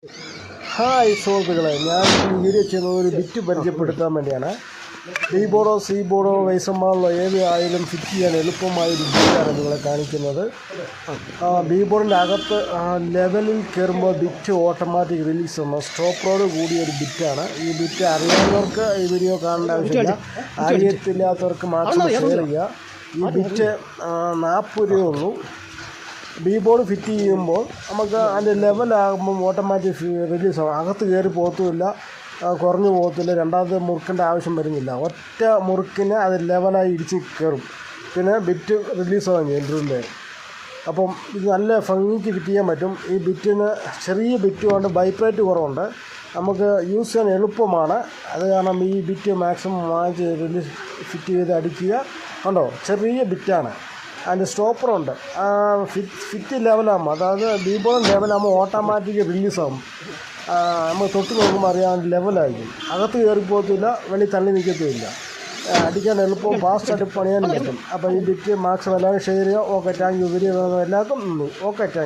Hi സുഹൃത്തുക്കളെ, ഞാൻ ഈ വീഡിയോ ചെയ്യുന്നത് ഒരു ബിറ്റ് പരിചയപ്പെടുത്താൻ വേണ്ടിയാണ്. ഡി ബോർഡോ സി ബോർഡോ വൈസമ്മാളിലോ ഏത് ആയാലും ഫിറ്റ് ചെയ്യാൻ എളുപ്പമായ ഒരു ബിറ്റാണ് നിങ്ങളെ കാണിക്കുന്നത്. ബി ബോർഡിൻ്റെ അകത്ത് ലെവലിൽ കയറുമ്പോൾ ബിറ്റ് ഓട്ടോമാറ്റിക് റിലീസ് ചെയ്യുന്ന സ്റ്റോപ്പറോട് കൂടിയ ഒരു ബിറ്റാണ്. ഈ ബിറ്റ് അറിയാവുന്നവർക്ക് ഈ വീഡിയോ കാണേണ്ട ആവശ്യമില്ല, അറിയത്തില്ലാത്തവർക്ക് മാത്രം ഷെയർ ചെയ്യുക. ഈ ബിറ്റ് 40 രൂപയുള്ളൂ. ബി ബോർഡ് ഫിറ്റ് ചെയ്യുമ്പോൾ നമുക്ക് അതിൻ്റെ ലെവലാകുമ്പം ഓട്ടോമാറ്റിക് റിലീസ് ആകും. അകത്ത് കയറി പോകത്തുമില്ല, കുറഞ്ഞു പോകത്തില്ല, രണ്ടാമത് മുറുക്കേണ്ട ആവശ്യം വരുന്നില്ല. ഒറ്റ മുറുക്കിന് അത് ലെവലായി ഇടിച്ച് കയറും. പിന്നെ ബിറ്റ് റിലീസ് ആകും ചെയ്തിട്ടുണ്ട്. അപ്പം ഇത് നല്ല ഭംഗിക്ക് ഫിറ്റ് ചെയ്യാൻ പറ്റും. ഈ ബിറ്റിന് ചെറിയ ബിറ്റ് കൊണ്ട് വൈബ്രേറ്റ് കുറവുണ്ട്, നമുക്ക് യൂസ് ചെയ്യാൻ എളുപ്പമാണ്. അത് കാരണം ഈ ബിറ്റ് മാക്സിമം വാങ്ങിച്ച് റിലീസ് ഫിറ്റ് ചെയ്ത് അടിക്കുക. കണ്ടോ, ചെറിയ ബിറ്റാണ്. അതിൻ്റെ സ്റ്റോപ്പറുണ്ട്. ഫിറ്റ് ലെവലാകുമ്പോൾ, അതായത് ബി ബോർഡ് ലെവലാകുമ്പോൾ ഓട്ടോമാറ്റിക് റിലീസാകും. നമ്മൾ തൊട്ട് നോക്കുമ്പോൾ അറിയാൻ ലെവലായിരിക്കും. അകത്ത് കയറി പോകത്തില്ല, വെളി തള്ളി നിൽക്കത്തുമില്ല. അടിക്കാൻ എളുപ്പവും ഫാസ്റ്റായിട്ട് പണിയാനും പറ്റും. അപ്പോൾ ഈ ബിറ്റ് മാക്സിമം എല്ലാവരും ഷെയർ ചെയ്യുക. Okay, thank you. വീഡിയോ എല്ലാവർക്കും നന്ദി. Okay, thank you.